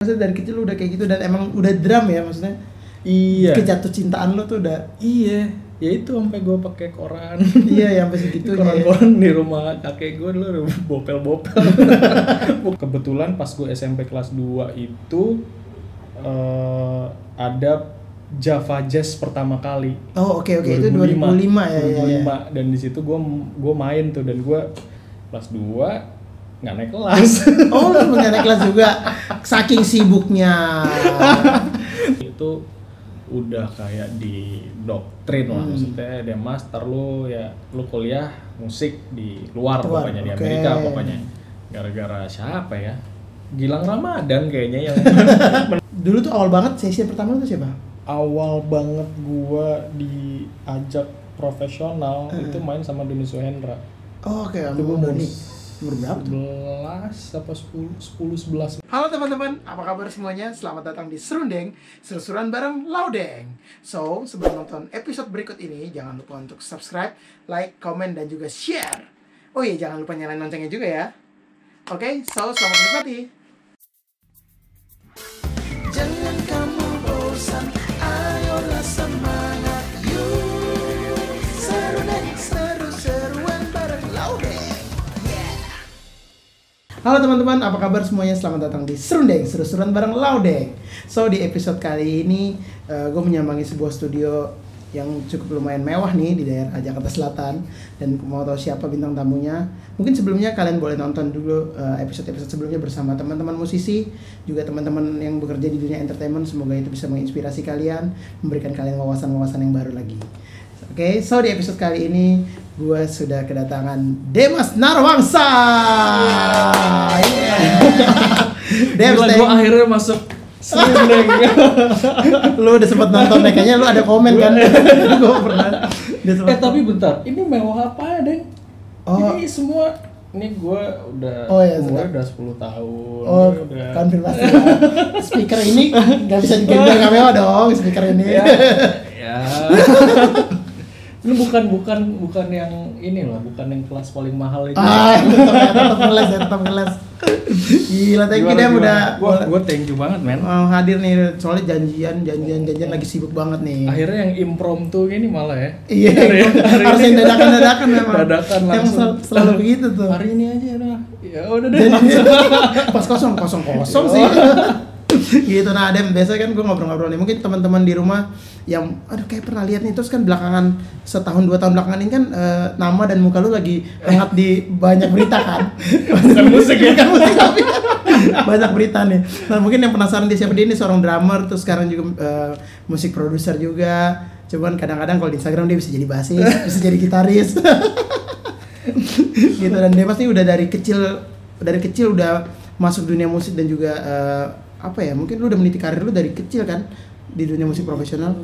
Maksudnya dari kecil lu udah kayak gitu dan emang udah drum ya maksudnya. Iya. Kejatuh cintaan lu tuh udah. Iya, ya itu sampai gue pakai koran. Iya, ya sampai segitunya. Koran-koran di rumah kakek gue dulu bopel-bopel. Kebetulan pas gue SMP kelas 2 itu ada Java Jazz pertama kali. Oh, oke. Itu 2005 ya. 2005 dan di situ gue main tuh dan gue kelas 2 nggak naik kelas. Oh, lu nggak naik kelas juga. Saking sibuknya. Itu udah kayak di doktrin lah, maksudnya dia master lu ya lu kuliah musik di luar pokoknya di Amerika pokoknya. Gara-gara siapa ya? Gilang Ramadan kayaknya yang dulu tuh awal banget sesi pertama tuh siapa? Awal banget gua diajak profesional itu main sama Doni Suhendra. Oh, oke. Doni. Umur berapa tuh? 11 apa 10 11. Halo teman-teman, apa kabar semuanya? Selamat datang di Serundeng, seru-seruan bareng Laudeng. So, sebelum nonton episode berikut ini, jangan lupa untuk subscribe, like, komen, dan juga share. Oh iya, jangan lupa nyalain loncengnya juga ya. Oke, so selamat menikmati. Jangan kamu bosan, ayolah semangat, yuk. Serundeng, seru-seruan bareng Laudeng. Halo teman-teman, apa kabar semuanya? Selamat datang di Serundeng, seru-seruan bareng Laudeng. So, di episode kali ini gue menyambangi sebuah studio yang cukup lumayan mewah nih di daerah Jakarta Selatan. Dan mau tahu siapa bintang tamunya, mungkin sebelumnya kalian boleh nonton dulu episode-episode sebelumnya bersama teman-teman musisi, juga teman-teman yang bekerja di dunia entertainment. Semoga itu bisa menginspirasi kalian, memberikan kalian wawasan-wawasan yang baru lagi. Oke, so di episode kali ini gue sudah kedatangan Demas Narwangsa. Demas, gue akhirnya masuk Serundeng. Lu udah sempat nonton deh, kayaknya lu ada komen kan? Gue pernah. Tapi bentar, ini mewah apa ya, Deng? Oh. Ini semua, ini gue udah umurnya udah 10 tahun. Oh, konfirmasi ya. Speaker ini nggak bisa digendong, nggak mewah dong speaker ini. Ya. Ini bukan yang ini loh, bukan yang kelas paling mahal itu. Tetap ngeles. Gila, thank you deh udah. Gue thank you banget, men. Mau hadir nih, soalnya janjian lagi sibuk banget nih. Akhirnya yang impromptu ini malah ya. Iya, harus yang dadakan memang. Dadakan langsung. Yang selalu begitu tuh. Hari ini aja udah. Ya udah deh. Pas kosong sih. Gitu. Nah, Dem, biasanya kan gue ngobrol-ngobrol nih, mungkin teman-teman di rumah yang kayak pernah lihat nih, terus kan belakangan setahun 2 tahun belakangan ini kan nama dan muka lu lagi hangat di banyak berita kan. Bukan musik ya, tapi banyak berita nih. Nah, mungkin yang penasaran dia siapa, dia ini seorang drummer, terus sekarang juga musik produser juga. Cuman kadang-kadang kalau di Instagram dia bisa jadi bassis, bisa jadi gitaris. Gitu. Dan Demas nih udah dari kecil udah masuk dunia musik dan juga mungkin lu udah meniti karir lu dari kecil kan di dunia musik profesional.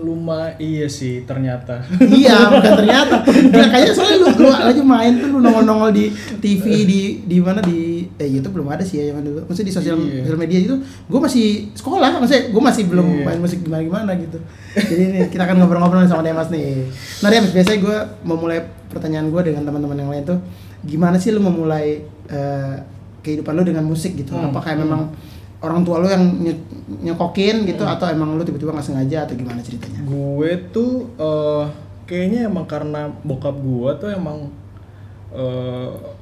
Iya sih ternyata. Iya, bukan ternyata. Nah, kayaknya soalnya lu aja main tuh, lu nongol di TV, di mana di YouTube belum ada sih ya zaman dulu. Maksudnya di sosial media itu gue masih sekolah, maksudnya gue masih belum main musik gimana gitu. Jadi nih kita akan ngobrol-ngobrol sama Demas nih. Nah, Demas, biasanya gue memulai pertanyaan gue dengan teman-teman yang lain tuh, gimana sih lu memulai kehidupan lu dengan musik gitu? Apakah memang orang tua lu yang nyokokin gitu atau emang lu tiba-tiba nggak sengaja atau gimana ceritanya? Gue tuh kayaknya emang karena bokap gue tuh emang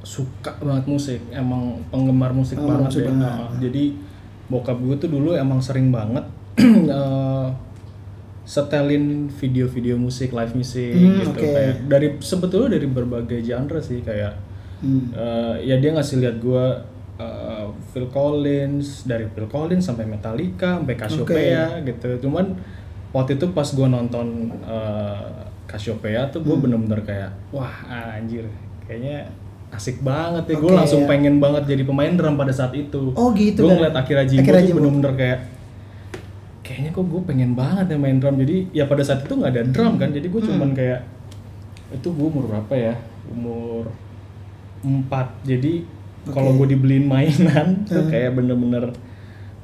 suka banget musik, emang penggemar musik banget ya. Jadi bokap gue tuh dulu emang sering banget setelin video-video musik, live musik gitu. Kayak sebetulnya dari berbagai genre sih, kayak ya dia ngasih lihat gue Phil Collins, dari Phil Collins sampai Metallica, sampai Cassiopeia gitu. Cuman waktu itu pas gue nonton Cassiopeia tuh gue bener-bener kayak wah anjir, kayaknya asik banget ya. Gue langsung pengen banget jadi pemain drum pada saat itu. Oh gitu. Gue ngeliat Akira Jimbo tuh bener-bener kayaknya kok gue pengen banget ya main drum. Jadi ya pada saat itu nggak ada drum kan, jadi gue cuman kayak itu gue umur berapa ya? Umur 4. Jadi kalau gue dibeliin mainan tuh kayak bener-bener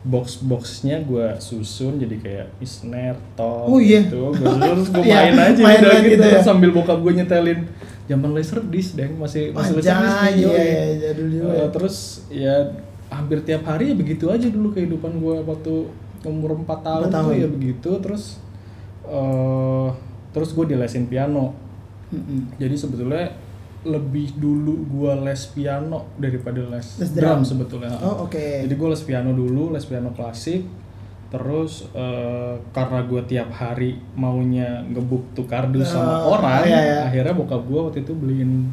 box-boxnya gue susun jadi kayak snare, tom gitu. Terus gue main aja udah gitu ya. Sambil bokap gue nyetelin zaman Laserdisc deh, masih Laserdisc video. Iya, jadul juga. Terus ya hampir tiap hari ya begitu aja dulu kehidupan gue waktu umur 4 tahun tuh ya begitu. Terus gue dilesin piano. Jadi sebetulnya lebih dulu gue les piano daripada les drum sebetulnya. Jadi gue les piano dulu, les piano klasik. Terus karena gue tiap hari maunya ngebuk tuh kardus sama orang, akhirnya bokap gue waktu itu beliin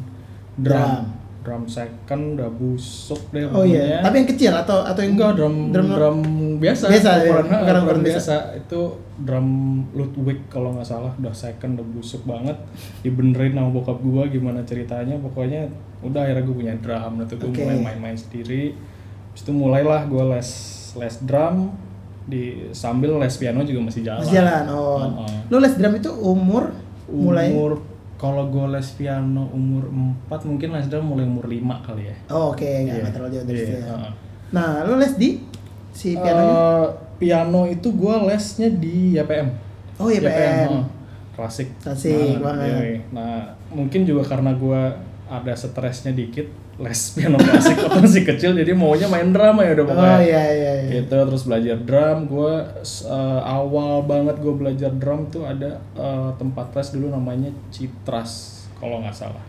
drum second, udah busuk deh. Tapi yang kecil atau yang enggak, drum biasa ukuran biasa. Itu drum Ludwig kalau nggak salah, udah second, udah busuk banget, dibenerin sama bokap gue gimana ceritanya. Pokoknya udah akhirnya gue punya drum, itu gue mulai main-main sendiri. Habis itu mulailah gue les drum sambil les piano juga masih jalan. Lu les drum itu umur mulai? Kalau gue les piano umur 4, mungkin les drum mulai umur 5 kali ya. Nggak terlalu jauh dari situ. Nah, lu les di si pianonya? Piano itu gue lesnya di YPM. YPM. Klasik banget. Nah, mungkin juga karena gue ada stresnya dikit, les piano klasik waktu masih kecil, jadi maunya main drum ya udah pokoknya. Gitu, terus belajar drum. Gue awal banget gue belajar drum tuh ada tempat les dulu namanya Citras kalau nggak salah.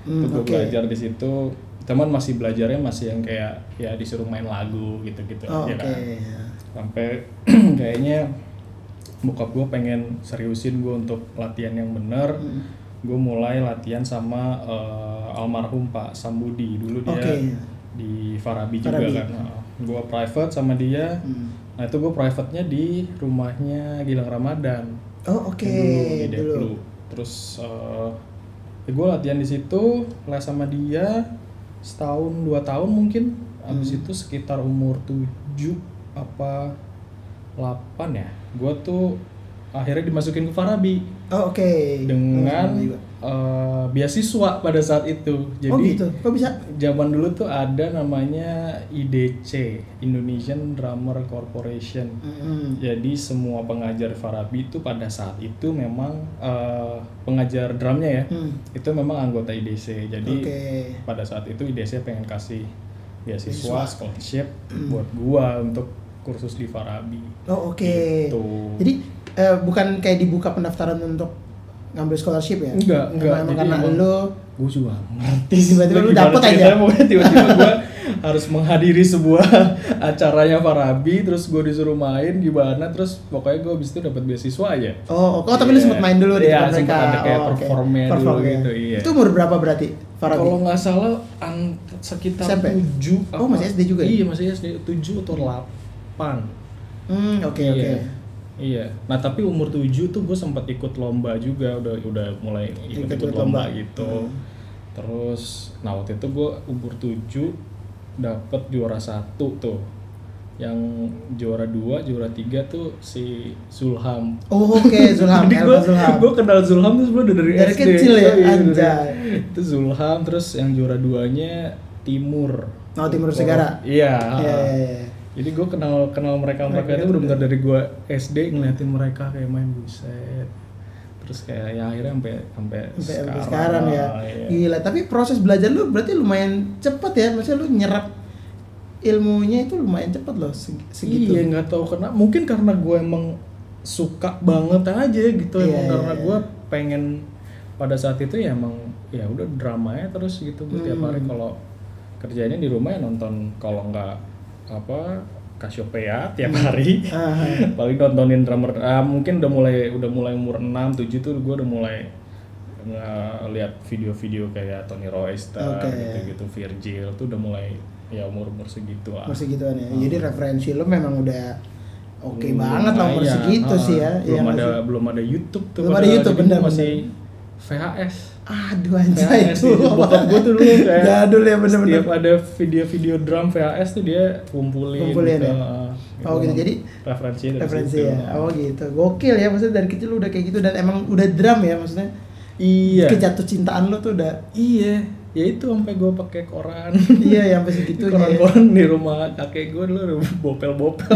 Itu gue belajar di situ. Teman masih belajarnya masih yang kayak ya disuruh main lagu gitu-gitu aja kan. Sampai kayaknya bokap gue pengen seriusin gue untuk latihan yang bener. Gue mulai latihan sama almarhum Pak Sambudi, dulu dia di Farabi juga kan. Gue private sama dia. Nah itu gue private-nya di rumahnya Gilang Ramadan. Di Deplu. Terus gue latihan di situ, les sama dia setahun 2 tahun mungkin. Abis itu sekitar umur 7 apa 8 ya, gue tuh akhirnya dimasukin ke Farabi. Dengan beasiswa pada saat itu. Jadi gitu. Kok bisa? Zaman dulu tuh ada namanya IDC, Indonesian Drummer Corporation. Jadi semua pengajar Farabi itu pada saat itu memang pengajar drumnya ya, itu memang anggota IDC. Jadi pada saat itu IDC pengen kasih beasiswa scholarship buat gua untuk kursus di Farabi. Gitu. Jadi bukan kayak dibuka pendaftaran untuk ngambil scholarship ya? Enggak. Emang karena gue juga ngerti tiba-tiba lu dapet aja. Tiba-tiba gue harus menghadiri sebuah acaranya Farabi, terus gue disuruh main gimana, terus pokoknya gue abis itu dapat beasiswa aja. Tapi lu sempet main dulu di tempat mereka. Sempat ada kayak performnya dulu gitu. Itu umur berapa berarti Farabi? Kalau nggak salah sekitar 7. Masih SD juga ya? Iya, masih SD 7 atau 8. Iya. Nah tapi umur 7 tuh gue sempat ikut lomba juga, udah mulai ikut lomba gitu. Terus waktu itu gue umur 7 dapet juara 1 tuh. Yang juara 2, juara 3 tuh si Zulham. Zulham. Jadi gue kenal Zulham tuh sebenarnya dari SD. Kecil ya, anjay. Itu Zulham, terus yang juara 2-nya Timur. Timur Segara. Iya. Jadi gue kenal mereka itu benar-benar dari gue SD ngeliatin mereka kayak main, buset. Terus kayak ya akhirnya sampai sekarang ya. Gila, tapi proses belajar lu berarti lumayan cepet ya. Maksudnya lu nyerap ilmunya itu lumayan cepet loh segitu. Iya, nggak tahu kenapa. Mungkin karena gue emang suka banget aja gitu. Karena gue pengen pada saat itu ya emang ya udah dramanya terus gitu. Tiap hari kalau kerjanya di rumah ya nonton, kalau nggak Cassiopeia tiap hari. Paling nontonin drummer. Mungkin udah mulai umur 6, 7 tuh gue udah mulai lihat video-video kayak Tony Royster gitu, Virgil tuh udah mulai ya umur segitu lah. Segituan ya. Jadi referensi lo memang udah banget lah umur segitu sih ya. Belum ada YouTube tuh. Belum ada YouTube, bener. Masih VHS. Aduh anjay itu. Bokap gue tuh dulu kayak jadul ya, bener-bener. Setiap ada video-video drum VHS tuh dia kumpulin gitu. Ya? Gitu. Jadi referensi ya. Gitu. Gokil ya, maksudnya dari kecil lu udah kayak gitu dan emang udah drum ya maksudnya. Iya. Kejatuh cintaan lu tuh udah. Iya. Ya itu sampai gue pakai koran. Iya, sampai segitu ya. Koran di rumah kakek gue dulu bopel-bopel.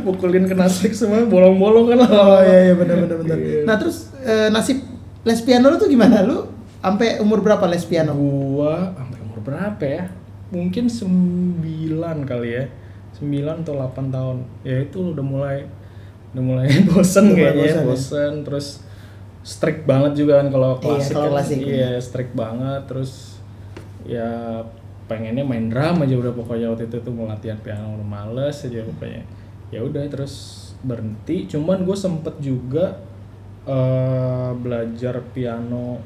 Pukulin kena stick semua, bolong-bolong kan. Iya benar. Iya. Nah, terus nasib les piano lu tuh gimana? Lu sampai umur berapa les piano? Gua sampai umur berapa ya? mungkin 9 kali ya, 9 atau 8 tahun. Ya itu udah mulai bosen kayaknya, bosen. Terus strict banget juga kan kalau klasik. Iya, strict banget. Terus ya pengennya main drum aja udah, pokoknya waktu itu tuh mau latihan piano males aja pokoknya. Ya udah terus berhenti. Cuman gue sempet juga belajar piano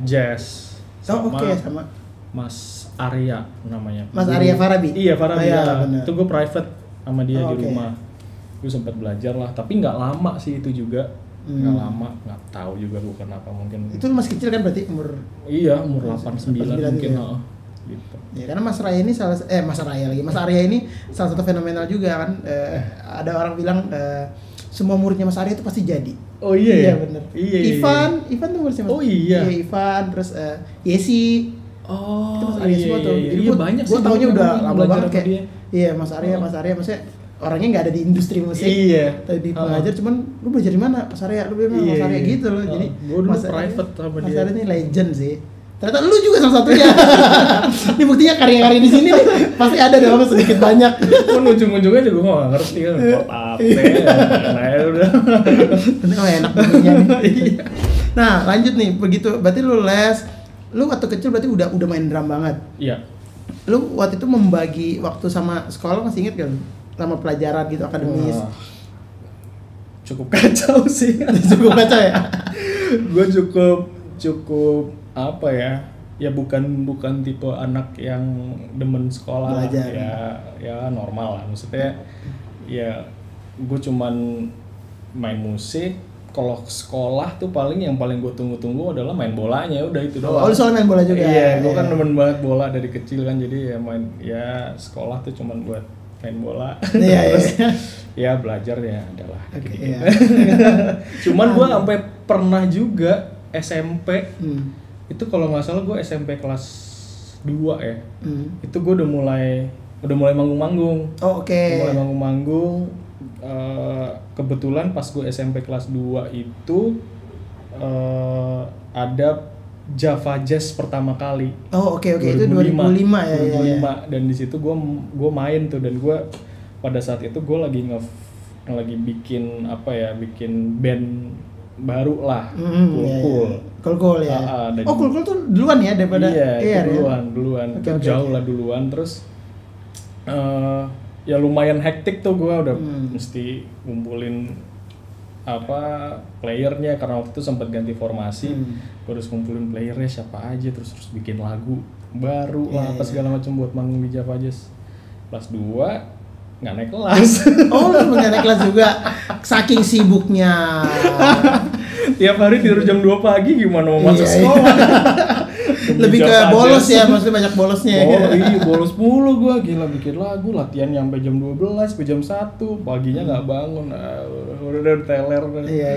jazz sama Mas Arya namanya. Mas Arya Farabi? Iya, Farabi. Itu gue private sama dia di rumah. Gue sempat belajar lah, tapi nggak lama sih itu juga. Nggak lama, nggak tahu juga gue kenapa, mungkin. Itu masih kecil kan berarti umur? Iya, umur 8-9 mungkin. Ya. Gitu. Ya karena Mas Arya ini Mas Arya ini salah satu fenomenal juga kan. Ada orang bilang semua muridnya Mas Arya itu pasti jadi. Oh iya. Iya benar. Iya. Ivan tuh muridnya Mas. Oh iya. Iya, Ivan, terus Yesi. Oh, itu Mas Arya semua tuh. Jadi iya, banyak sih. Gue taunya udah lama banget kayak. Dia. Iya, Mas Arya maksudnya orangnya nggak ada di industri musik. Iya. Tadi pengajar cuman lu belajar di mana? Mas Arya, lu belajar Mas Arya gitu loh. Jadi gue dulu private sama dia. Mas Arya ini legend sih. Ternyata lu juga salah satunya. Ini buktinya karya-karya di sini nih pasti ada dong sedikit banyak. Pun ujung-ujungnya juga gue nggak ngerti kan chord apa. Nah udah. Enak bunyinya nih. Nah lanjut nih, begitu berarti lu les. Lu waktu kecil berarti udah main drum banget. Iya. Lu waktu itu membagi waktu sama sekolah, masih inget kan? Sama pelajaran gitu akademis. Cukup kacau sih. Cukup kacau ya. Gue cukup apa ya bukan tipe anak yang demen sekolah. Belajar. Ya normal lah, maksudnya ya gue cuman main musik. Kalau sekolah tuh yang paling gue tunggu-tunggu adalah main bolanya, udah itu doang. Oh, lu soal main bola juga? Iya, gue kan demen banget bola dari kecil kan, jadi sekolah tuh cuman buat main bola. Iya. Ya belajar ya adalah. Okay, iya. Cuman gue sampai pernah juga SMP. Itu kalau nggak salah gue SMP kelas 2 ya. Itu gue udah mulai manggung-manggung. Oh, oke. Mulai manggung-manggung. Kebetulan pas gue SMP kelas 2 itu ada Java Jazz pertama kali. Oh oke. Itu 2005 ya. 2005 dan di situ gue main tuh, dan gue pada saat itu gue lagi bikin band baru lah. Cool ya. Cool tuh duluan ya daripada duluan. Itu jauh lah duluan. Terus ya lumayan hektik tuh, gue udah mesti ngumpulin playernya, karena waktu itu sempat ganti formasi. Gue harus ngumpulin playernya siapa aja, terus bikin lagu baru segala macam buat manggung di Java Jazz. Kelas 2 nggak naik kelas. Oh, lu nggak naik kelas juga, saking sibuknya. Tiap hari tidur jam 2 pagi, gimana mau masuk sekolah? Lebih ke bolos ya, maksudnya banyak bolosnya. Iya, bolos mulu gua, gila, bikin lagu, latihan sampai jam 12, sampai jam 1, paginya nggak bangun. Udah teler. Iya.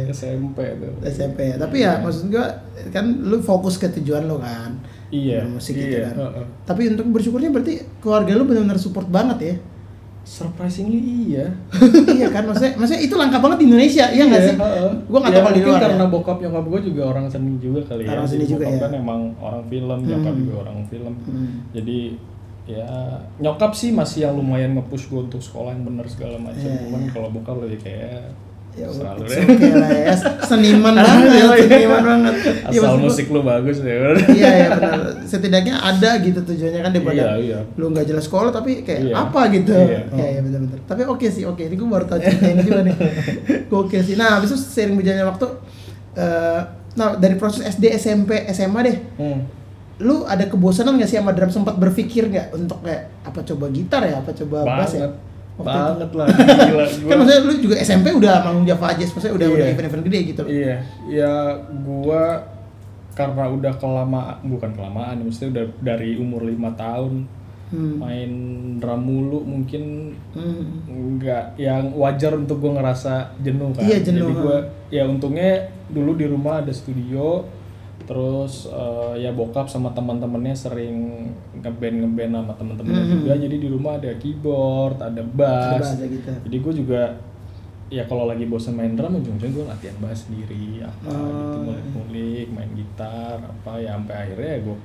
SMP tuh. SMP ya. Tapi ya maksud gua kan lu fokus ke tujuan lo kan. Iya. Musik gitu kan. Tapi untuk bersyukurnya berarti keluarga lu benar-benar support banget ya. Surprisingly iya. Iya kan, maksudnya itu langka banget di Indonesia, iya nggak sih? Gue nggak tahu kalau di luar. Karena bokap nyokap gue juga orang seni juga kali ya. Orang seni juga ya. Kan emang orang film, nyokap juga orang film. Jadi ya nyokap sih masih yang lumayan nge-push gue untuk sekolah yang benar segala macam. Cuman kalau bokap lebih kayak ya selalu oke lah ya, seniman banget. Asal musik lu bagus ya. Iya benar. Setidaknya ada gitu tujuannya kan, daripada lu nggak jelas sekolah tapi kayak apa gitu. Iya benar. Tapi oke sih, ini gue baru tahu cerita ini juga nih. Oke sih. Nah habis itu sering berjalannya waktu, dari proses SD, SMP, SMA deh. Lu ada kebosanan nggak sih sama drum? Sempat berpikir nggak untuk kayak apa coba gitar ya, apa coba bass ya? Banget lah, gila. Kan maksudnya lu juga SMP udah manggung Java Jazz, maksudnya udah event-event gede gitu. Iya, ya gua karena udah bukan kelamaan, maksudnya udah dari umur 5 tahun main drum mulu, mungkin nggak yang wajar untuk gua ngerasa jenuh kan. Iya, jenuh. Jadi gua ya untungnya dulu di rumah ada studio. Terus ya bokap sama teman-temannya sering ngeband sama teman-temannya juga, jadi di rumah ada keyboard, ada bass. Gitu. Jadi gue juga ya kalau lagi bosan main drum, ujung-ujungnya gue latihan bass sendiri gitu, ngulik-ngulik, main gitar ya sampai akhirnya gue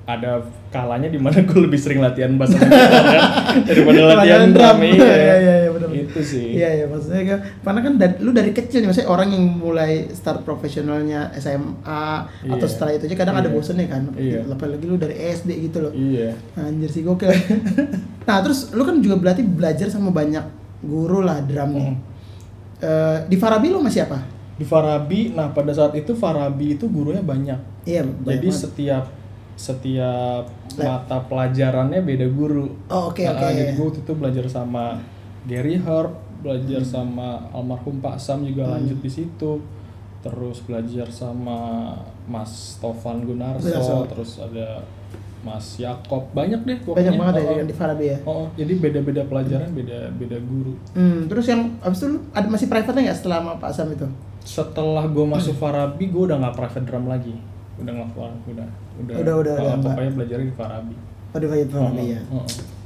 ada kalanya di mana gue lebih sering latihan bass sama gitar kan daripada latihan drum. Iya, benar. Itu sih. Iya, maksudnya kan karena kan lu dari kecil maksudnya orang yang mulai start profesionalnya SMA atau setelah itu aja kadang ada bosennya kan. Apalagi lu dari SD gitu loh. Iya. Anjir sih gokil. Nah, terus lu kan juga berarti belajar sama banyak guru lah drum nih. Di Farabi lu masih apa? Di Farabi, nah pada saat itu Farabi itu gurunya banyak. Iya, jadi setiap mata pelajarannya beda guru. Oh, oke. Jadi gue itu belajar sama Gary Harp, belajar sama almarhum Pak Sam juga lanjut di situ. Terus belajar sama Mas Tovan Gunarso, terus ada Mas Yakob, banyak deh pokoknya. Banyak banget ya di Farabi ya. Jadi beda-beda pelajaran, beda guru. Terus yang abis itu lu ada masih private-nya nggak setelah sama Pak Sam itu? Setelah gue masuk Farabi, gue udah nggak private drum lagi. Udah pokoknya belajar di Farabi. Oh, di Farabi ya.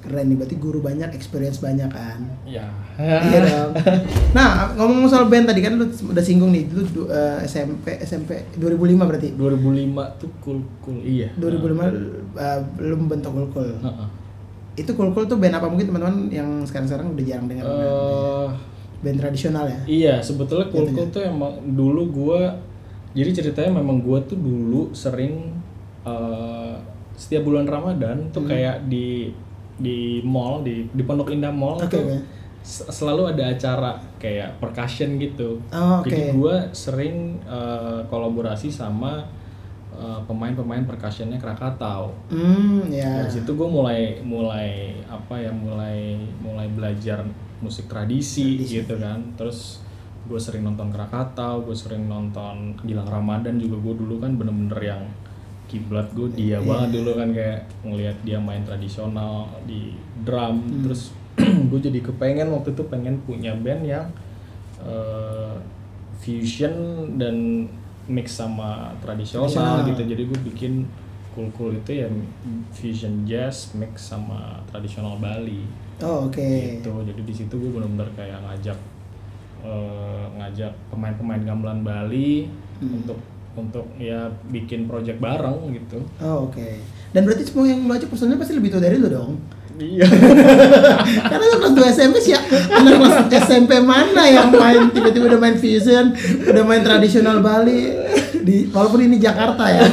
Keren nih, berarti guru banyak, experience banyak kan? Iya. Iya dong. Nah, ngomong soal band tadi kan lu udah singgung nih, lu SMP 2005 berarti? 2005 tuh Cool, iya. 2005 belum bentuk Cool. Itu Cool tuh band apa mungkin teman-teman yang sekarang udah jarang dengar? Band tradisional ya? Iya, sebetulnya Cool tuh emang dulu gua, jadi ceritanya memang gua tuh dulu sering setiap bulan Ramadan tuh kayak di mall, di Pondok Indah Mall tuh selalu ada acara kayak percussion gitu. Jadi gue sering kolaborasi sama pemain-pemain percussionnya Krakatau. Dari situ gue mulai belajar musik tradisi gitu kan. Terus gue sering nonton Krakatau, gue sering nonton Gilang Ramadan juga. Gue dulu kan bener-bener yang kiblat gue dia banget dulu kan, kayak ngelihat dia main tradisional di drum. Terus gue jadi kepengen waktu itu pengen punya band yang fusion dan mix sama tradisional gitu. Jadi gue bikin Cool itu ya fusion jazz mix sama tradisional Bali. Gitu. Jadi di situ gue benar-benar kayak ngajak pemain-pemain gamelan Bali untuk ya bikin project bareng gitu. Dan berarti semua yang lo ajak personilnya pasti lebih tua dari lo dong? Iya. Karena lo kelas 2 SMP sih ya, anak kelas SMP mana yang main tiba-tiba udah main fusion, udah main tradisional Bali, walaupun ini Jakarta ya.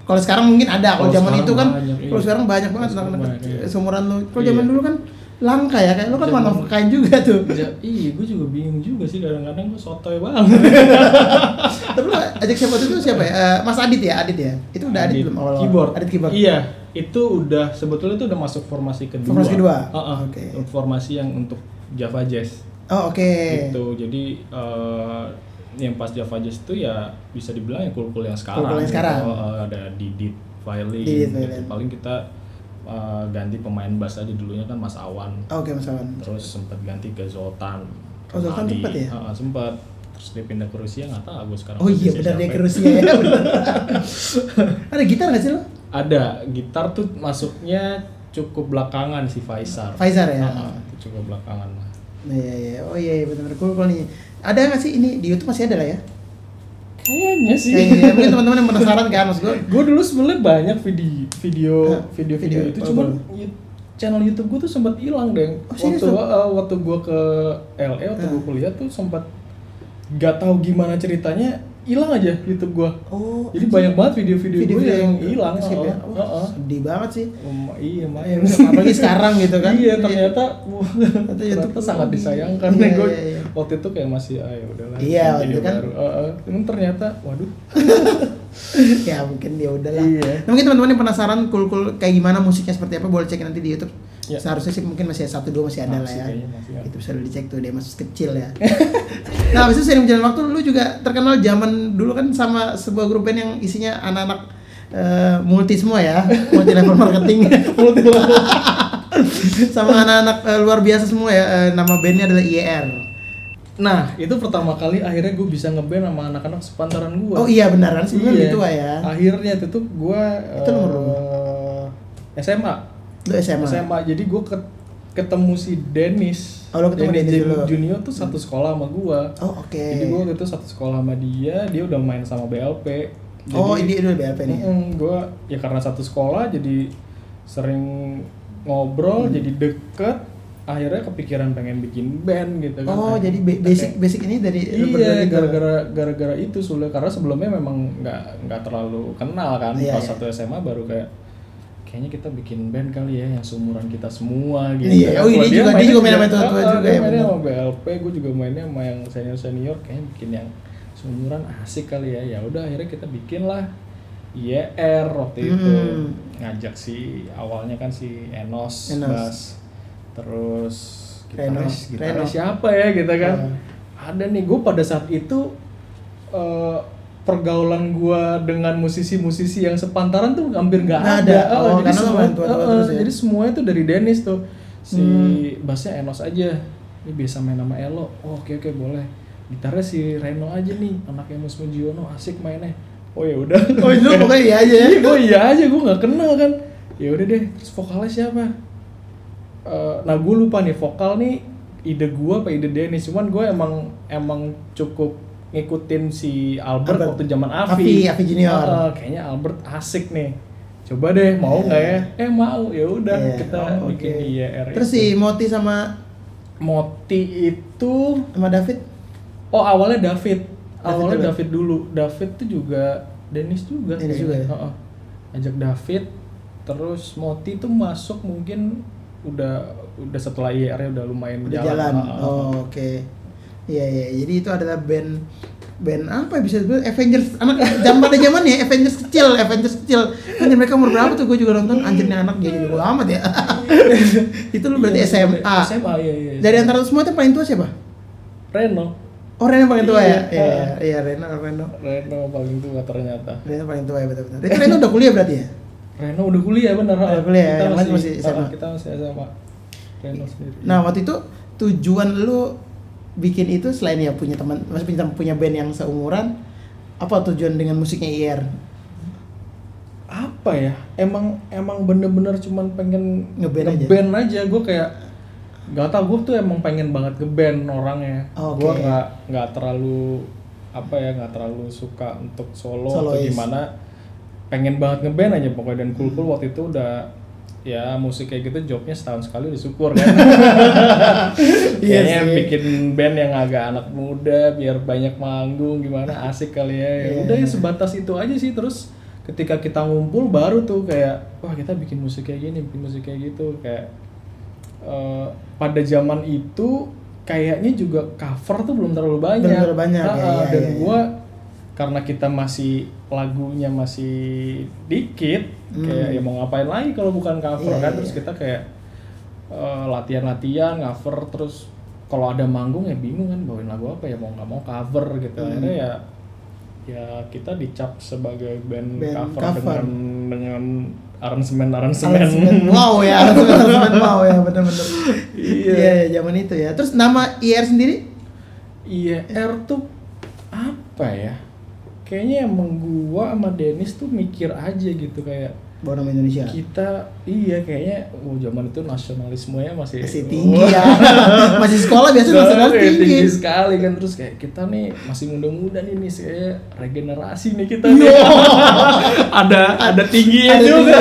Kalau sekarang mungkin ada, kalau zaman itu kan, kalau sekarang banyak banget anak-anak seumuran lo. Kalau zaman dulu kan langka ya, kayak lo kan one of a kind juga tuh. Iya, gue juga bingung juga sih, kadang-kadang gue sotoy banget. Tapi lo ajak siapa itu siapa ya? Mas Adit ya? Itu udah Adit belum awal? Adit keyboard. Iya, itu udah sebetulnya itu udah masuk formasi kedua. Formasi kedua? Formasi yang untuk Java Jazz. Gitu, jadi yang pas Java Jazz itu ya bisa dibilang yang Cool yang sekarang. Ada Didit Violin. Gitu. Paling kita ganti pemain bass aja, dulunya kan Mas Awan. Mas Awan. Terus sempat ganti ke Zoltan. Zoltan sempat ya? Sempat. Terus dia pindah ke Rusia, nggak tahu sekarang. Benar dia ke Rusia ya. Ada gitar nggak sih lo? Ada, gitar tuh masuknya cukup belakangan sih Faisar ya? Itu cukup belakangan lah. Iya, benar-benar Cool nih. Ada nggak sih ini di YouTube masih ada lah ya? Kayaknya sih. Mungkin teman-teman yang penasaran kan, maksud gue dulu sebenarnya banyak video itu, cuman channel YouTube gue tuh sempat hilang deh. Waktu gue ke LA, waktu gue kuliah tuh sempat nggak tahu gimana ceritanya, hilang aja YouTube gua. Jadi banyak banget video-video gue yang hilang. Sedih banget sih. Iya, apalagi sekarang gitu kan. Iya, ternyata YouTube sangat disayangkan. Gue waktu itu kayak masih ya udahlah. Iya, itu kan. Cuman ternyata waduh. Ya mungkin ya udahlah. Nah, mungkin teman-teman yang penasaran Cool kayak gimana musiknya seperti apa, boleh cek nanti di YouTube. Seharusnya sih mungkin masih 1-2 masih ada lah ya. Itu bisa dicek tuh, dia masih kecil ya. Nah, habis itu sering berjalan waktu lu juga terkenal zaman dulu kan sama sebuah grup band yang isinya anak-anak multi semua ya, multi level marketing. Sama anak-anak luar biasa semua ya. Nama bandnya adalah IER. Nah, itu pertama kali akhirnya gue bisa ngeband sama anak-anak sepantaran gue. Oh iya beneran sih, lebih tua ya. Akhirnya itu tuh gue itu nomor SMA. Lu SMA. Jadi gue ketemu si Dennis. Lo ketemu Dennis dulu. Junior tuh satu sekolah sama gue. Oke. Jadi gue waktu itu satu sekolah sama dia udah main sama BLP. Jadi, ini BLP nih. Gue ya karena satu sekolah jadi sering ngobrol, jadi deket. Akhirnya kepikiran pengen bikin band gitu kan. Jadi basic ini dari iya, gara-gara itu Sule, karena sebelumnya memang nggak terlalu kenal kan. Pas satu SMA baru kayaknya kita bikin band kali ya yang seumuran kita semua gitu. Iya. Dia juga main sama tua-tua juga ya. Mainnya sama BLP, gue juga mainnya sama yang senior kayaknya bikin yang seumuran asik kali ya. Ya udah akhirnya kita bikin lah YR waktu itu. Ngajak si awalnya kan si Enos. Bass. Terus gitaris siapa ya gitu kan. Ada nih, gue pada saat itu pergaulan gue dengan musisi-musisi yang sepantaran tuh hampir nggak ada. Jadi semuanya tuh dari Dennis tuh. Si bassnya Enos aja, ini biasa main sama Elo. Oke boleh. Gitarnya si Reno aja nih, anaknya Mas Mujiono, asik mainnya. Oh ya udah. Itu pokoknya iya aja ya. Iya aja, gue nggak kenal kan. Ya udah deh. Terus vokalnya siapa? Nah gue lupa nih, vokal nih ide gue apa ide Dennis, cuman gue emang cukup ngikutin si Albert waktu zaman Avi Junior. Kayaknya Albert asik nih, coba deh mau nggak ya? Mau, ya udah kita bikin YR. Terus si Moti itu sama David? Awalnya David dulu. David tuh juga Dennis juga. Ajak David, terus Moti tuh masuk mungkin udah setelah IR udah lumayan jalan. Oke. Iya. Jadi itu adalah band apa ya bisa disebut Avengers anak zaman ya, Avengers kecil. Anjir mereka umur berapa tuh, gue juga nonton, anjirnya anak dia juga amat ya. Itu lu berarti SMA. Iya. Dari antara semua itu paling tua siapa? Reno. Reno paling tua ya? Iya, Reno paling tua ternyata. Reno paling tua ya, betul. Reno udah kuliah berarti ya? Reno udah kuliah bener. Kita masih SMA. Kita masih SMA. Reno sendiri. Nah, waktu itu tujuan lu bikin itu selain ya punya teman, masih punya band yang seumuran, apa tujuan dengan musiknya IR? Apa ya? Emang bener-bener cuman pengen ngeband aja. Gue kayak gak tau, gue tuh emang pengen banget ngeband orangnya. Gue nggak terlalu suka untuk solo atau gimana. Pengen banget ngeband aja pokoknya, dan cool waktu itu udah ya musik kayak gitu jobnya setahun sekali udah syukur kan. Kayaknya bikin band yang agak anak muda biar banyak manggung gimana, asik kali ya. Udah ya sebatas itu aja sih. Terus ketika kita ngumpul baru tuh kayak wah kita bikin musik kayak gini, bikin musik kayak gitu. Kayak pada zaman itu kayaknya juga cover tuh belum terlalu banyak. Dan gua karena kita lagunya masih dikit, kayak ya mau ngapain lagi kalau bukan cover kan. Terus kita kayak latihan cover, terus kalau ada manggung ya bingung kan bawain lagu apa ya, mau nggak mau cover gitu. Akhirnya ya kita dicap sebagai band cover dengan aransemen wow ya, aransemen wow ya, benar-benar. Iya zaman itu ya. Terus nama IR sendiri? IR tuh apa ya? Kayaknya emang gua sama Dennis tuh mikir aja gitu, kayak bawa nama Indonesia. Kita kayaknya zaman itu nasionalismenya masih tinggi ya. Masih sekolah biasa nasionalis tinggi sekali kan. Terus kayak kita nih masih muda-muda nih kayak regenerasi nih kita. ada tingginya juga.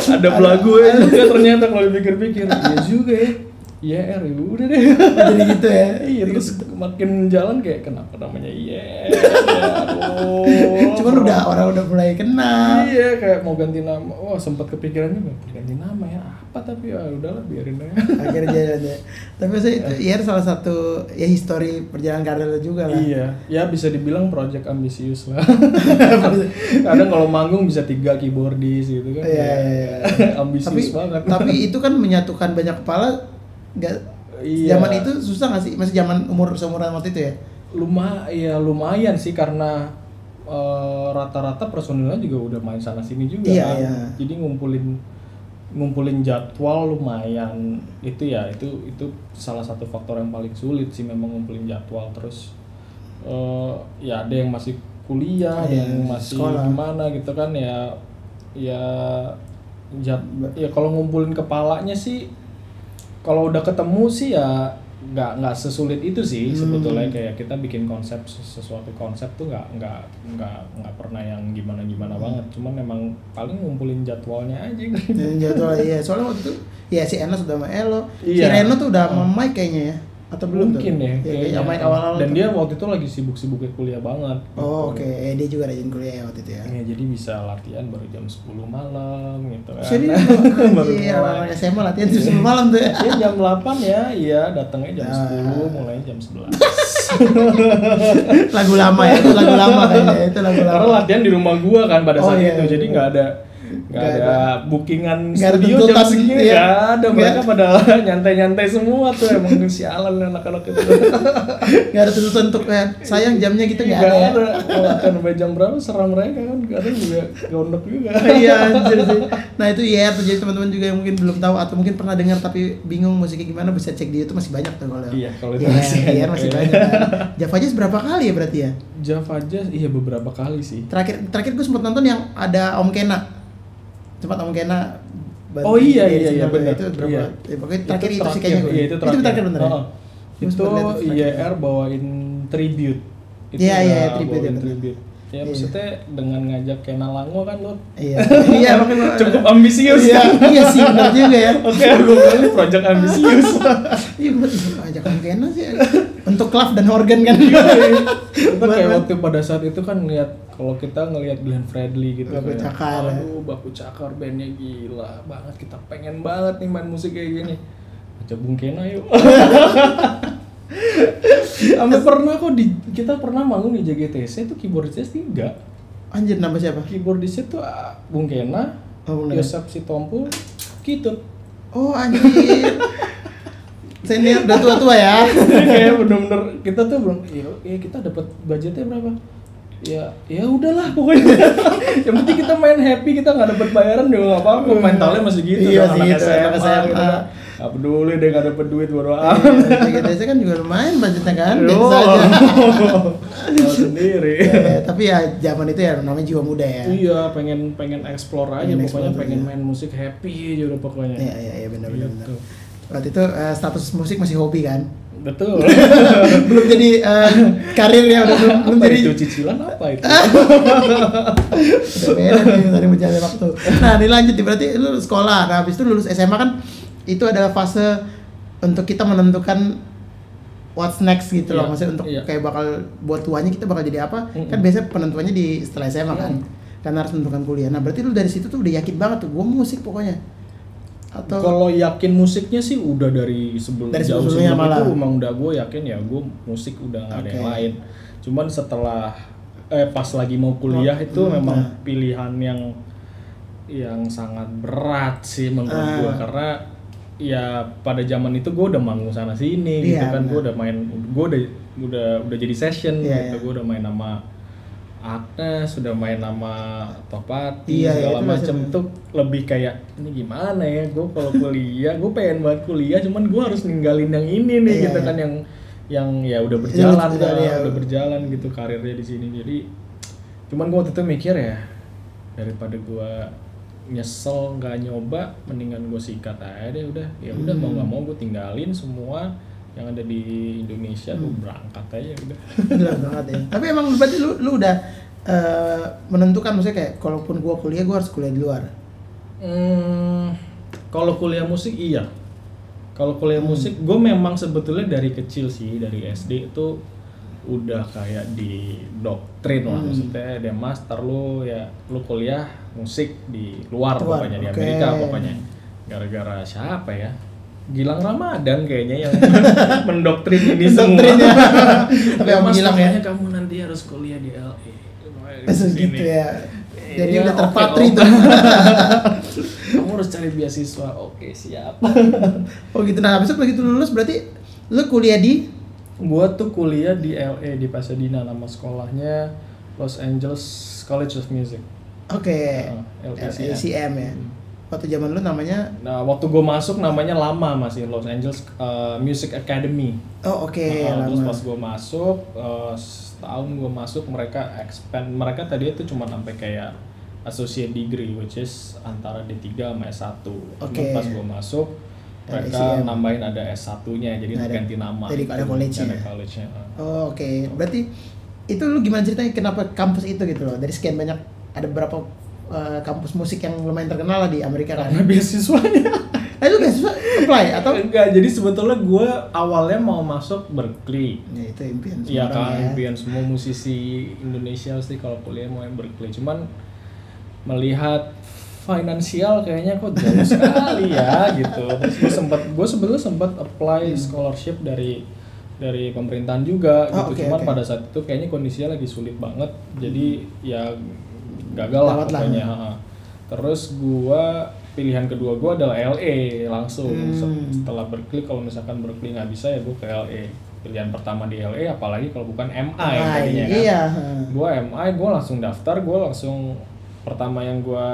Ada belagunya juga ternyata kalau dipikir-pikir. Iya juga ya. IR udah deh. Jadi gitu ya. Iya, terus makin jalan kayak kenapa namanya IR. Cuman orang udah mulai kenal. Iya, kayak mau ganti nama. Wah, sempat kepikiran juga ganti nama ya. Apa tapi ya udahlah biarin aja. Akhirnya jalan ya. Tapi saya itu IR salah satu ya histori perjalanan karir lo juga lah. Iya, ya bisa dibilang project ambisius lah. Kadang kalau manggung bisa 3 keyboardis gitu kan. Iya. Ambisius banget. Tapi itu kan menyatukan banyak kepala. Zaman itu susah nggak sih? Masih zaman seumuran waktu itu ya? Lumayan sih, karena rata-rata personilnya juga udah main sana sini juga kan. Iya. Jadi ngumpulin jadwal lumayan. Itu salah satu faktor yang paling sulit sih, memang ngumpulin jadwal. Terus ya ada yang masih kuliah, ada yang masih sekolah. Gimana gitu kan ya kalau ngumpulin kepalanya sih, kalau udah ketemu sih ya nggak sesulit itu sih sebetulnya. Kayak kita bikin konsep sesuatu konsep tuh nggak pernah yang gimana banget, cuman memang paling ngumpulin jadwalnya aja gitu. Jadwal iya, soalnya waktu itu ya si Ena sudah sama Elo, si Reno tuh udah sama Mike kayaknya ya, atau belum mungkin tuh? Ya kayaknya Mike awal-awal dan tuh. Dia waktu itu lagi sibuk-sibuknya kuliah banget Oh gitu. oke. Dia juga rajin kuliah ya waktu itu ya. Ya, jadi bisa latihan baru jam 10 malam gitu kan. Serius? Baru Iya, mulai. orang SMA latihan jam 10 malam tuh ya. Ya jam 8 ya, iya datangnya jam 10, mulainya jam 11. Lagu lama ya, itu lagu lama kayaknya, itu lagu lama. Karena latihan di rumah gua kan pada saat iya, itu, jadi nggak ada bookingan nggak ada studio jam tuntutan, segini, iya. nggak ada. Mereka Nggak. pada nyantai-nyantai semua tuh, emang sialan anak-anak itu. Nggak ada tuntutan untuk sayang jamnya gitu nggak Nggak ada ya. ada. Kalau latihan sampai jam berapa serang mereka kan, kadang juga gondok juga. Iya anjir sih. Nah itu ya tuh, jadi teman-teman juga yang mungkin belum tahu atau mungkin pernah dengar tapi bingung musiknya gimana, bisa cek di YouTube, masih banyak tuh kalau. Iya, kalau itu Iya, masih masih banyak. banyak kan. Java Jazz berapa kali ya berarti ya? Java Jazz iya beberapa kali sih. Terakhir gue sempat nonton yang ada Om Kena. Sempat Om Kena bantu Oh iya dia di iya Singapura. benar. Itu berapa? Iya. Ya, pokoknya terakhir itu sih kayaknya gue. Iya, itu terakhir bener ya? Oh, itu YR bawain tribute. Itu Iya, ya, iya, tribute, bawain ya, bener. tribute. Ya Iya. maksudnya dengan ngajak Kena Lango kan lo Iya. Iya, makanya cukup ambisius. Iya, iya sih benar juga ya. Oke, gue bilang ini project ambisius. Iya, gue ajak Om Kena sih. Untuk klaf dan organ kan. Kita kayak waktu pada saat itu kan ngeliat, kalau kita ngelihat Glenn Fredly gitu, Baku kayak, Cakar, ya. aduh Baku Cakar bandnya gila banget, kita pengen banget nih main musik kayak gini. Baca Bung Kena yuk. Sampai pernah kok kita pernah manggung di JGTC itu keyboardisnya 3. Anjir, nambah siapa? Keyboardisnya tuh Bung Kena, Oh, bener. Yosep Sitompul, Kitut. Oh anjir. Senior udah tua-tua ya. Kayak bener-bener kita tuh belum, ya kita dapat budgetnya berapa? Ya udahlah pokoknya. Yang penting kita main happy, kita nggak dapat bayaran juga nggak apa-apa. Mentalnya masih gitu. Iya kan, sih, anak itu, SMA, anak SMA. gitu kan. Nggak peduli deh nggak dapat duit bodo amat. JGTC kan juga lumayan budgetnya kan. Yo. Biasa aja. Tahu sendiri. Ya, tapi ya zaman itu ya namanya jiwa muda ya. Iya, pengen explore aja, Pengen pokoknya explore, pengen iya. main musik happy aja udah pokoknya. Iya benar. Gitu. Waktu itu status musik masih hobi kan. Betul. Belum jadi karirnya, udah belum Apa jadi. itu cicilan apa itu? Udah beda nih dari berjalan waktu. Nah, ini lanjut berarti lu sekolah. Nah, habis itu lulus SMA kan itu adalah fase untuk kita menentukan what's next gitu loh. Iya, Maksudnya untuk iya. kayak bakal buat tuanya kita bakal jadi apa? Mm-mm. Kan biasanya penentuannya di setelah SMA kan. Karena harus menentukan kuliah. Nah, berarti lu dari situ tuh udah yakin banget tuh gua musik pokoknya. Atau Kalau yakin musiknya sih udah dari Dari jauh sebelumnya sebelum malah. itu emang udah gue yakin ya gue musik udah nggak ada yang Oke. lain. Cuman setelah pas lagi mau kuliah itu memang pilihan yang sangat berat sih menurut gue, karena ya pada zaman itu gue udah manggung sana sini gitu Iya, kan, gue benar. udah main, gue udah jadi session Iya, gitu, iya. gue udah main nama Agnes, sudah main nama Topati, Iya, segala itu macam. maksudnya. Tuh lebih kayak ini gimana ya, gue kalau kuliah gue pengen banget kuliah, cuman gue harus ninggalin yang ini nih Iya, gitu iya. kan, yang ya udah berjalan Iya, iya. udah berjalan gitu karirnya di sini. Jadi cuman gue waktu itu mikir ya, daripada gue nyesel nggak nyoba, mendingan gue sikat aja deh udah. Ya udah mau nggak mau gue tinggalin semua yang ada di Indonesia, gue berangkat aja udah. Bener banget ya. Tapi emang berarti lu udah menentukan, maksudnya kayak kalaupun gua kuliah gua harus kuliah di luar. Kalau kuliah musik iya. Kalau kuliah musik, gue memang sebetulnya dari kecil sih, dari SD itu udah kayak di doktrin lah, maksudnya dia master lu kuliah musik di luar pokoknya, di Amerika pokoknya. Gara-gara siapa ya? Gilang Ramadan kayaknya yang mendoktrin ini semua. Ya. Tapi yang Mas, Gilang ya. pokoknya kamu nanti harus kuliah di LA. Gitu ya. Jadi Iya, udah oke, terpatri Om. tuh. Kamu harus cari beasiswa. Oke, siap. Oh gitu. Nah, habis itu begitu lulus berarti lu kuliah di Gua tuh kuliah di LA, di Pasadena, nama sekolahnya Los Angeles College of Music. LACM ya. Waktu zaman lu namanya Nah, waktu gue masuk namanya lama masih Los Angeles Music Academy. Terus pas gue masuk, setahun gue masuk, mereka expand. Mereka tadi itu cuma sampai kayak associate degree, which is antara D3 sama S1. Cuma pas gue masuk, Mereka nambahin ada S1-nya, jadi ganti nama. Jadi ada college-nya. Oh, oke. Berarti itu lu gimana ceritanya kenapa kampus itu gitu loh? Dari sekian banyak, ada berapa kampus musik yang lumayan terkenal lah di Amerika kan? Karena beasiswanya. Itu beasiswa apply atau? Enggak, jadi sebetulnya gue awalnya mau masuk Berkeley. Ya itu impian semua ya, orang kan, impian semua musisi Indonesia sih kalau kuliah mau yang Berkeley. Cuman melihat finansial kayaknya kok jauh sekali ya gitu. Terus gue sebetulnya sempat apply scholarship dari pemerintahan juga gitu. Cuman pada saat itu kayaknya kondisinya lagi sulit banget. Jadi ya gagal lah pokoknya. Terus pilihan kedua gue adalah LA langsung. Setelah Berkeley, kalau misalkan Berkeley nggak bisa ya gue ke LA. Pilihan pertama di LA, apalagi kalau bukan MI tadinya kan. Iya. Gue MI, gue langsung daftar, pertama yang gue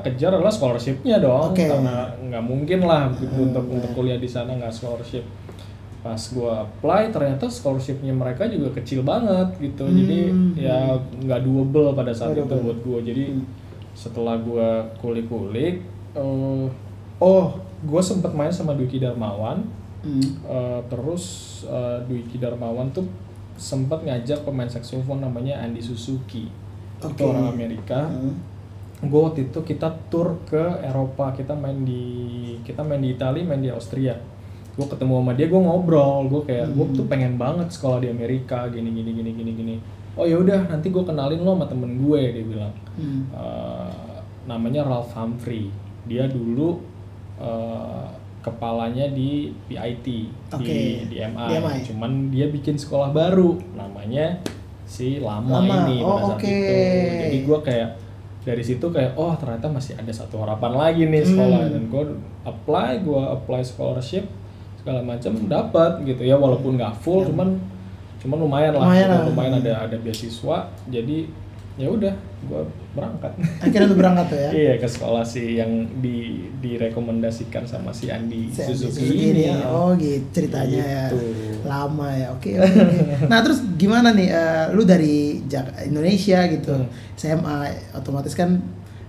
kejar adalah scholarship-nya dong. Karena nggak mungkin lah untuk kuliah di sana nggak scholarship. Pas gue apply ternyata scholarship-nya mereka juga kecil banget gitu. Jadi ya nggak doable pada saat itu buat gue. Jadi setelah gue kulik-kulik, gue sempat main sama Dwiki Darmawan. Terus Dwiki Darmawan tuh sempat ngajak pemain saxophone namanya Andy Suzuki. Itu orang Amerika. Gue waktu itu kita tour ke Eropa, kita main di Italia, main di Austria. Gue ketemu sama dia, gue ngobrol, gue kayak gue tuh pengen banget sekolah di Amerika, gini. Oh ya udah, nanti gue kenalin lo sama temen gue, dia bilang. Namanya Ralph Humphrey. Dia dulu kepalanya di PIT, di MI. Cuman dia bikin sekolah baru, namanya si Lama ini pada saat itu. Jadi gue kayak dari situ kayak ternyata masih ada satu harapan lagi nih sekolah. Dan gue apply scholarship segala macam, dapat gitu ya, walaupun nggak full, cuman lumayan lah. Lumayan ada beasiswa. Jadi ya udah, gue berangkat. Akhirnya lu berangkat tuh ya? Iya, ke sekolah sih yang direkomendasikan sama si Andy Suzuki ini. Oh gitu ceritanya gitu. Ya. Lama ya. Oke. Nah terus gimana nih, lu dari Indonesia gitu, SMA, otomatis kan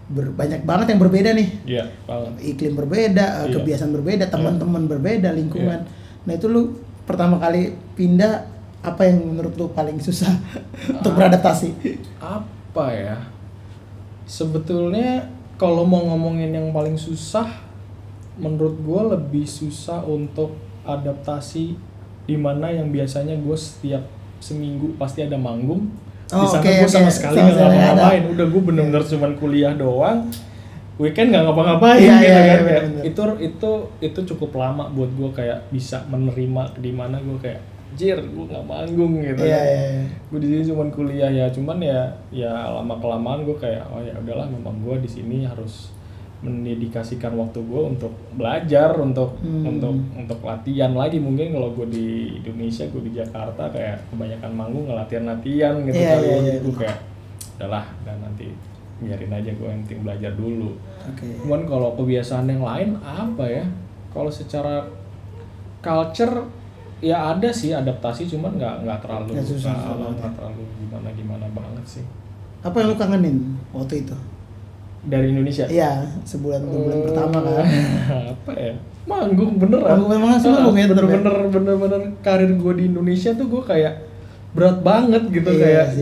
banyak banget yang berbeda nih. Iya, banget. Iklim berbeda, kebiasaan berbeda, teman-teman berbeda, lingkungan. Nah itu lu pertama kali pindah, apa yang menurut lu paling susah untuk beradaptasi? Apa ya? Sebetulnya kalau mau ngomongin yang paling susah, menurut gue lebih susah untuk adaptasi di mana yang biasanya gue setiap seminggu pasti ada manggung. Di sana gue sama sekali nggak ngapa-ngapain. Udah gue bener-bener cuman kuliah doang. Weekend nggak ngapa-ngapain gitu kan. Itu cukup lama buat gue kayak bisa menerima di mana gue kayak gue nggak manggung gitu. Gue di sini cuma kuliah ya, cuman ya lama kelamaan gue kayak ya udahlah, memang gue di sini harus mendedikasikan waktu gue untuk belajar, untuk latihan lagi. Mungkin kalau gue di Indonesia, gue di Jakarta kayak kebanyakan manggung, latihan gitu kali. Gue kayak udahlah, dan nanti biarin aja, gue yang penting belajar dulu. Cuman kalau kebiasaan yang lain apa ya? Kalau secara culture ya ada sih adaptasi, cuman nggak terlalu gimana banget sih. Apa yang lu kangenin waktu itu dari Indonesia? Iya, sebulan pertama kan. Apa ya? Manggung beneran. Memang sih manggung ya. Bener-bener karir gue di Indonesia tuh gue kayak berat banget gitu. Kayak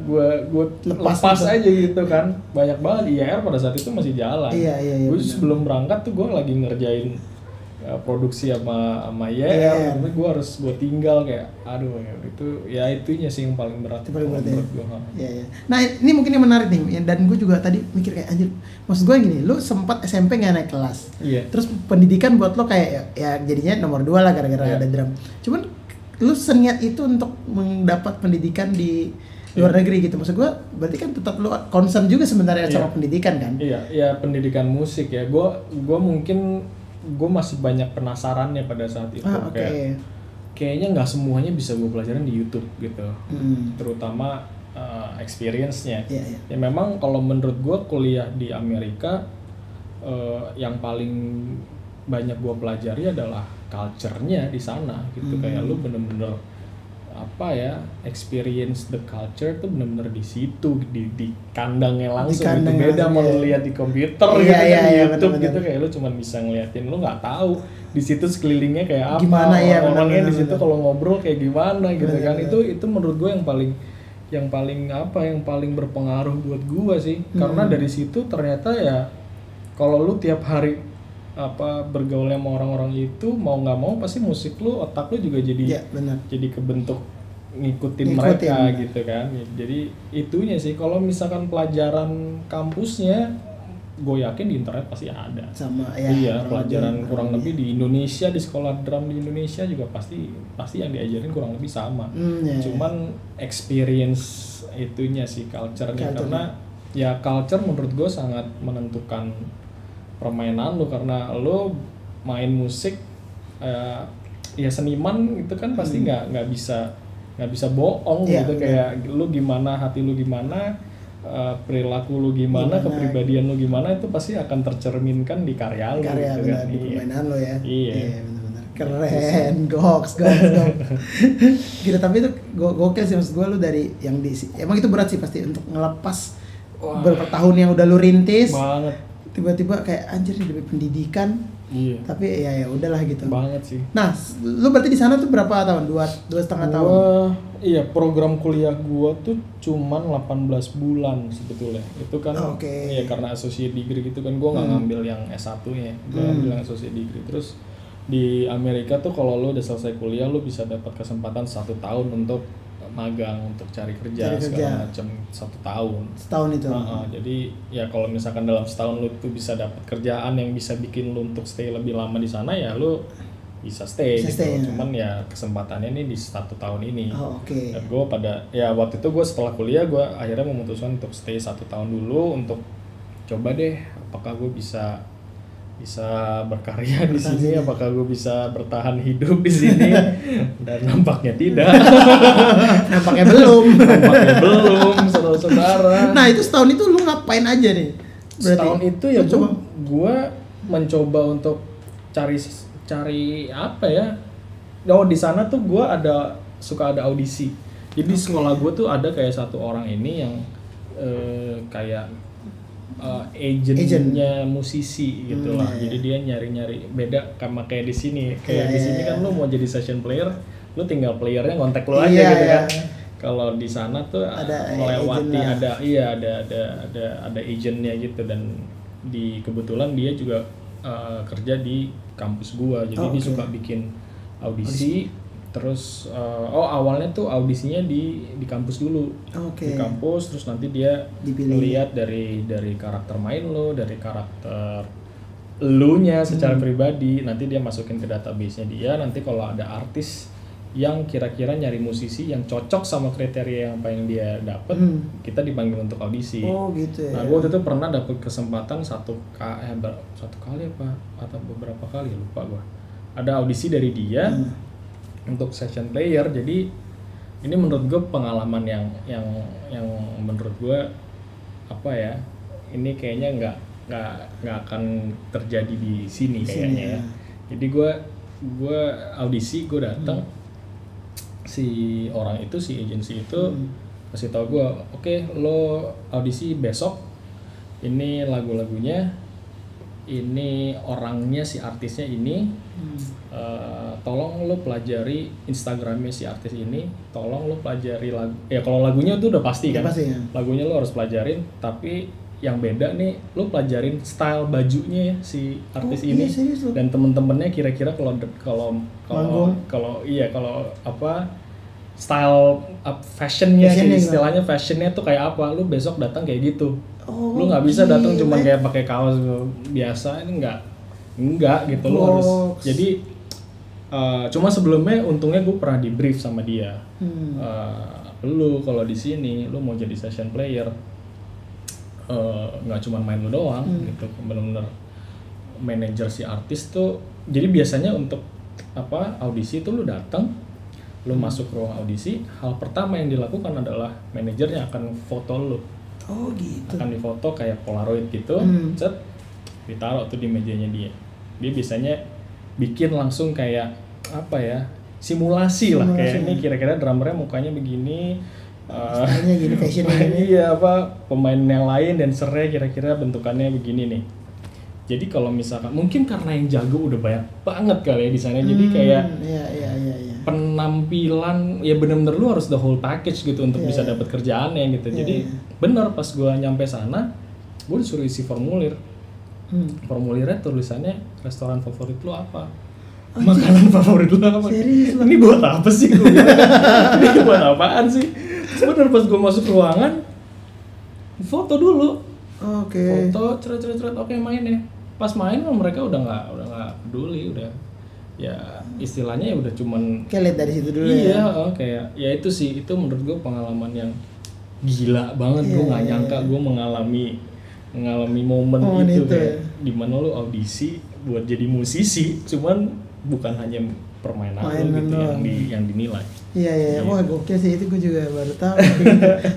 gue lepas aja gitu kan. Banyak banget. IR pada saat itu masih jalan. Gue sebelum berangkat tuh gue lagi ngerjain produksi sama YR, tapi gue harus tinggal kayak aduh ya itunya sih yang paling berat. Menurut gue. Nah ini mungkin yang menarik nih, dan gue juga tadi mikir kayak anjir, maksud gue gini, lu sempat SMP nggak naik kelas, terus pendidikan buat lo kayak ya jadinya nomor 2 lah gara-gara ada drum. Cuman lu seniat itu untuk mendapat pendidikan di luar negeri gitu, maksud gue berarti kan tetap lu concern juga sebenarnya sama pendidikan kan? Iya pendidikan musik ya, gue mungkin gue masih banyak penasarannya pada saat itu. Kayaknya nggak semuanya bisa gue pelajarin di YouTube gitu, terutama experience-nya. Ya memang kalau menurut gue kuliah di Amerika yang paling banyak gue pelajari adalah culture-nya di sana gitu. Kayak lu bener-bener apa ya, experience the culture tuh benar-benar di situ, di kandangnya langsung. Itu beda sama lu lihat di komputer gitu kan, di YouTube bener-bener. Gitu kayak lu cuma bisa ngeliatin, lu nggak tahu di situ sekelilingnya kayak apa, gimana ya, orang-orangnya di situ kalau ngobrol kayak gimana gitu bener, kan. Itu menurut gue yang paling berpengaruh buat gue sih. Karena dari situ ternyata ya kalau lu tiap hari bergaul sama orang-orang itu, mau nggak mau pasti musik lu, otak lu juga jadi jadi kebentuk ngikutin mereka gitu kan. Jadi itunya sih, kalau misalkan pelajaran kampusnya gue yakin di internet pasti ada sama ya. Iya, pelajaran kurang lebih di Indonesia, di sekolah drum di Indonesia juga pasti yang diajarin kurang lebih sama. Cuman experience itunya sih, culture-nya. Karena ya culture menurut gue sangat menentukan permainan lu, karena lu main musik ya seniman itu kan pasti nggak bisa bohong gitu. Kayak lu gimana, hati lu gimana, perilaku lu gimana, kepribadian lu gimana, itu pasti akan tercerminkan di karya lu gitu kan. Di permainan lu ya. Iya, benar-benar keren. Goks gitu. Tapi itu gokil sih, maksud gue lu dari yang emang itu berat sih pasti untuk ngelepas beberapa tahun yang udah lu rintis banget. Tiba-tiba kayak anjir nih demi pendidikan. Iya. Tapi ya udahlah gitu. Banget sih. Nah, lu berarti di sana tuh berapa tahun? 2,5 tahun. Iya, program kuliah gua tuh cuman 18 bulan sebetulnya. Itu kan ya karena associate degree gitu kan, gua nggak ngambil yang S1-nya. Gua ngambil yang associate degree. Terus di Amerika tuh kalau lu udah selesai kuliah, lu bisa dapat kesempatan 1 tahun untuk magang, untuk cari kerja segala macam 1 tahun. Setahun itu. Jadi ya kalau misalkan dalam setahun lu tuh bisa dapat kerjaan yang bisa bikin lu untuk stay lebih lama di sana, ya lu bisa stay gitu. Cuman ya kesempatannya ini di 1 tahun ini. Dan gue waktu itu gue setelah kuliah gue akhirnya memutuskan untuk stay 1 tahun dulu untuk coba deh apakah gue bisa berkarya di sini, apakah gue bisa bertahan hidup di sini. Dan nampaknya tidak. Nampaknya belum, saudara-saudara. Nah itu setahun itu lu ngapain aja nih? Setahun itu ya gue mencoba untuk cari apa ya? Di sana tuh gue suka ada audisi. Jadi sekolah gue tuh ada kayak satu orang ini yang kayak agentnya musisi gitu lah. Jadi dia nyari-nyari, beda sama kayak di sini. Kayak di sini kan lu mau jadi session player, lu tinggal playernya ngontak lu aja gitu kan. Kalau di sana tuh melewati ada agentnya gitu. Dan kebetulan dia juga kerja di kampus gua. Jadi dia suka bikin audisi. Terus awalnya tuh audisinya di kampus dulu. Di kampus, terus nanti dia lihat dari karakter main lo, dari karakter elunya secara pribadi, nanti dia masukin ke database-nya dia. Nanti kalau ada artis yang kira-kira nyari musisi yang cocok sama kriteria yang pengen dia dapet, kita dipanggil untuk audisi. Gitu ya. Nah, gue waktu itu pernah dapet kesempatan satu kali apa atau beberapa kali, lupa gue. Ada audisi dari dia untuk session player. Jadi ini menurut gue pengalaman yang menurut gue apa ya, ini kayaknya nggak akan terjadi di sini kayaknya ya. Jadi gue audisi, gue datang, si orang itu, si agensi itu kasih tau gue, oke, lo audisi besok, ini lagu-lagunya, ini orangnya, si artisnya ini, tolong lo pelajari Instagramnya si artis ini, tolong lo pelajari lagu, ya kalau lagunya tuh udah pasti kan, lagunya lo harus pelajarin, tapi yang beda nih, lo pelajarin style bajunya ya si artis ini, dan temen-temennya kira-kira kalau style fashionnya, istilahnya fashionnya tuh kayak apa, lo besok datang kayak gitu. Lu nggak bisa datang cuma kayak pakai kaos biasa, ini enggak gitu. Lu harus jadi cuma sebelumnya untungnya gue pernah di brief sama dia. Lu kalau di sini lu mau jadi session player, nggak cuma main lu doang gitu, bener-bener manajer si artis tuh. Jadi biasanya untuk audisi itu lu datang, lu masuk ruang audisi, hal pertama yang dilakukan adalah manajernya akan foto lu. Gitu. Akan difoto kayak Polaroid gitu, set, ditaruh tuh di mejanya dia. Dia biasanya bikin langsung kayak apa ya, simulasi lah, kayak ini kira-kira drummernya mukanya begini, stylenya gini, fashionnya gini. iya apa pemain yang lain dancernya kira-kira bentukannya begini nih. Jadi kalau misalkan mungkin karena yang jago udah banyak banget kali ya di sana, jadi kayak iya. penampilan ya bener-bener lu harus the whole package gitu untuk bisa dapat kerjaannya gitu. Jadi bener pas gua nyampe sana, gua disuruh isi formulir. Formulirnya tulisannya restoran favorit lu apa? Makanan favorit lu apa? Serius? Ini buat apa sih? Ini buat apaan sih? Bener pas gua masuk ruangan, foto dulu. Oke. Foto, ceret, oke main ya. Pas main mereka udah nggak peduli, udah ya istilahnya ya udah cuman kayak lihat dari situ dulu iya, kayak ya itu sih, itu menurut gue pengalaman yang gila banget. Gue nggak nyangka gue mengalami momen itu kayak dimana lu audisi buat jadi musisi, cuman bukan hanya permainan lu gitu yang dinilai. Iya. Wah gokil sih, itu gue juga baru tahu.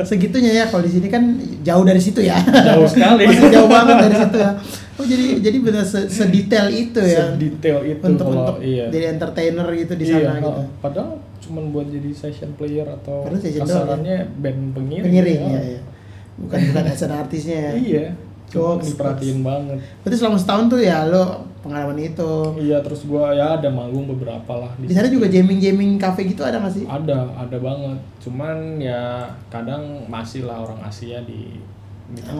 Segitunya ya, kalau di sini kan jauh dari situ ya. Jauh sekali. Masih jauh banget dari situ ya. Oh jadi benar sedetail itu ya. Sedetail itu untuk jadi entertainer gitu di sana gitu. Padahal cuman buat jadi session player atau kasarannya band pengiring. Iya. Bukan as an artisnya. Iya. Cuma diperhatiin banget. Berarti selama setahun tuh ya lo pengalaman itu. Iya, terus gua ya ada manggung beberapa lah di sana juga jamming cafe gitu ada nggak sih? Ada banget. Cuman ya kadang masih lah orang Asia di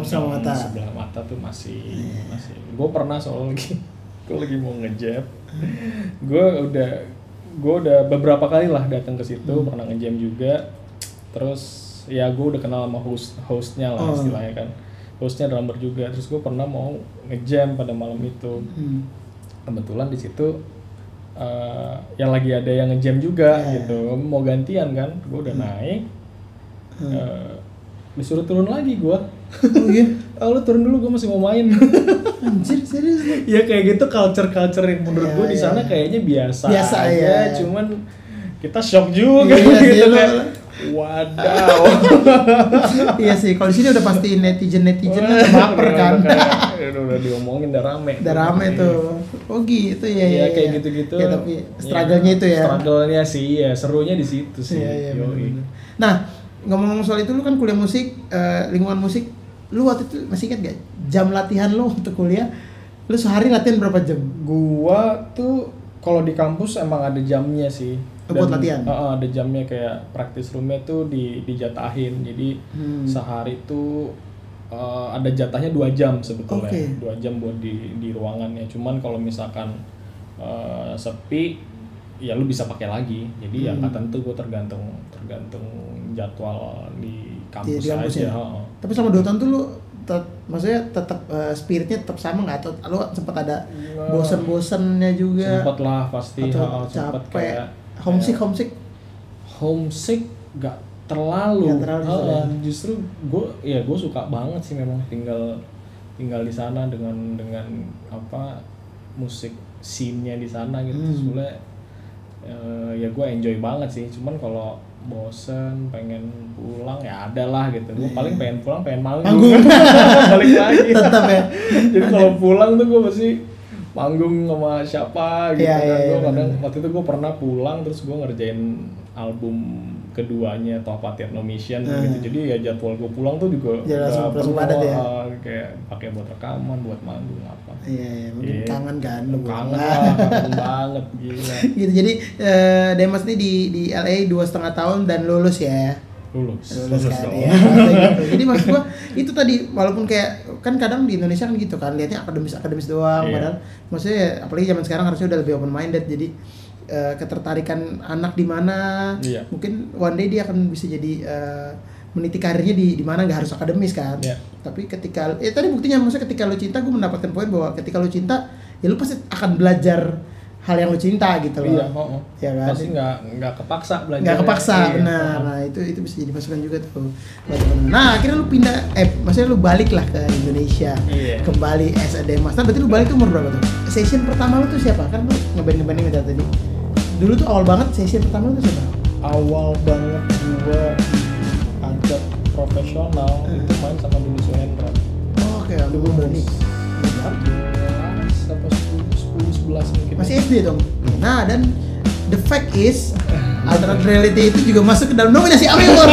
sebelah mata tuh masih. Gua pernah gua lagi mau ngejam. Gua udah beberapa kali lah datang ke situ, pernah ngejam juga. Terus ya gua udah kenal sama hostnya lah istilahnya kan. Hostnya drummer juga, terus gue pernah mau ngejam pada malam itu. Kebetulan di situ yang lagi ada yang ngejam juga gitu, mau gantian kan, gue udah naik, disuruh turun lagi gue. Oh iya? Lu turun dulu, gue masih mau main. Anjir, serius? Ya kayak gitu culture yang menurut gue di sana kayaknya biasa aja, cuman kita shock juga gitu kan. Wadaw. Iya sih, kalau di sini udah pasti netizen baper kan. Udah diomongin, udah rame tuh. Oh gitu ya. Iya kayak gitu-gitu. Ya tapi struggle-nya itu ya. Struggle-nya sih ya, serunya di situ sih. Iya. Nah, ngomong-ngomong soal itu, lu kan kuliah musik, lingkungan musik, lu waktu itu masih ingat gak jam latihan lu untuk kuliah? Lu sehari latihan berapa jam? Gua tuh kalau di kampus emang ada jamnya sih. Buat latihan? Ada jamnya, kayak practice room-nya tuh dijatahin. Jadi sehari tuh ada jatahnya 2 jam sebetulnya. 2 jam buat di ruangannya. Cuman kalau misalkan sepi, ya lu bisa pakai lagi. Jadi ya nggak tentu, gue tergantung jadwal di kampus aja. Tapi selama 2 tahun tuh lu maksudnya tetap spiritnya tetap sama nggak, atau lu sempat ada bosen-bosennya juga? Sempat lah pasti. Atau capek? Homesick gak terlalu. Justru gue suka banget sih memang tinggal di sana dengan apa musik scene-nya di sana gitu. Sebenarnya ya gue enjoy banget sih. Cuman kalau bosen pengen pulang ya ada lah gitu. Gue paling pengen pulang, pengen manggung. Balik lagi. Tetap ya. Jadi kalau pulang tuh gue pasti manggung sama siapa gitu kan. Gue kadang waktu itu gue pernah pulang terus gue ngerjain album keduanya Top Atierno Mission gitu. Jadi ya jadwal gue pulang tuh juga langsung padat ya. Kayak pakai buat rekaman, buat manggung apa. Iya, mungkin kangen kan lu. Kangen banget gila. Gitu. Jadi Demas nih di LA 2,5 tahun dan lulus ya. Lulus kan ya. Gitu. Jadi maksud gua itu tadi, walaupun kayak kan kadang di Indonesia kan gitu kan, lihatnya akademis doang, padahal maksudnya apalagi zaman sekarang harusnya udah lebih open minded. Jadi ketertarikan anak di mana, mungkin one day dia akan bisa jadi meniti karirnya di mana, nggak harus akademis kan. Tapi ketika tadi buktinya, maksudnya ketika lu cinta, gue mendapatkan poin bahwa ketika lu cinta ya lu pasti akan belajar hal yang lu cinta gitu loh. Ya kan? Pasti nggak kepaksa belajar. Nggak kepaksa, benar. Nah itu bisa jadi masukan juga tuh. Nah akhirnya lu pindah, maksudnya lu balik lah ke Indonesia, kembali as a Demas. Nah berarti lu balik tuh umur berapa tuh? Session pertama lu tuh siapa? Kan lu ngebanding tadi. Dulu tuh awal banget session pertama lu tuh siapa? Awal banget gua ajak profesional itu main sama Dulu Suhendra. Oke, dulu berani. Apa 10-11 mungkin. Masih SD dong. Nah dan the fact is alternate reality itu juga masuk ke dalam nominasi AMI Award.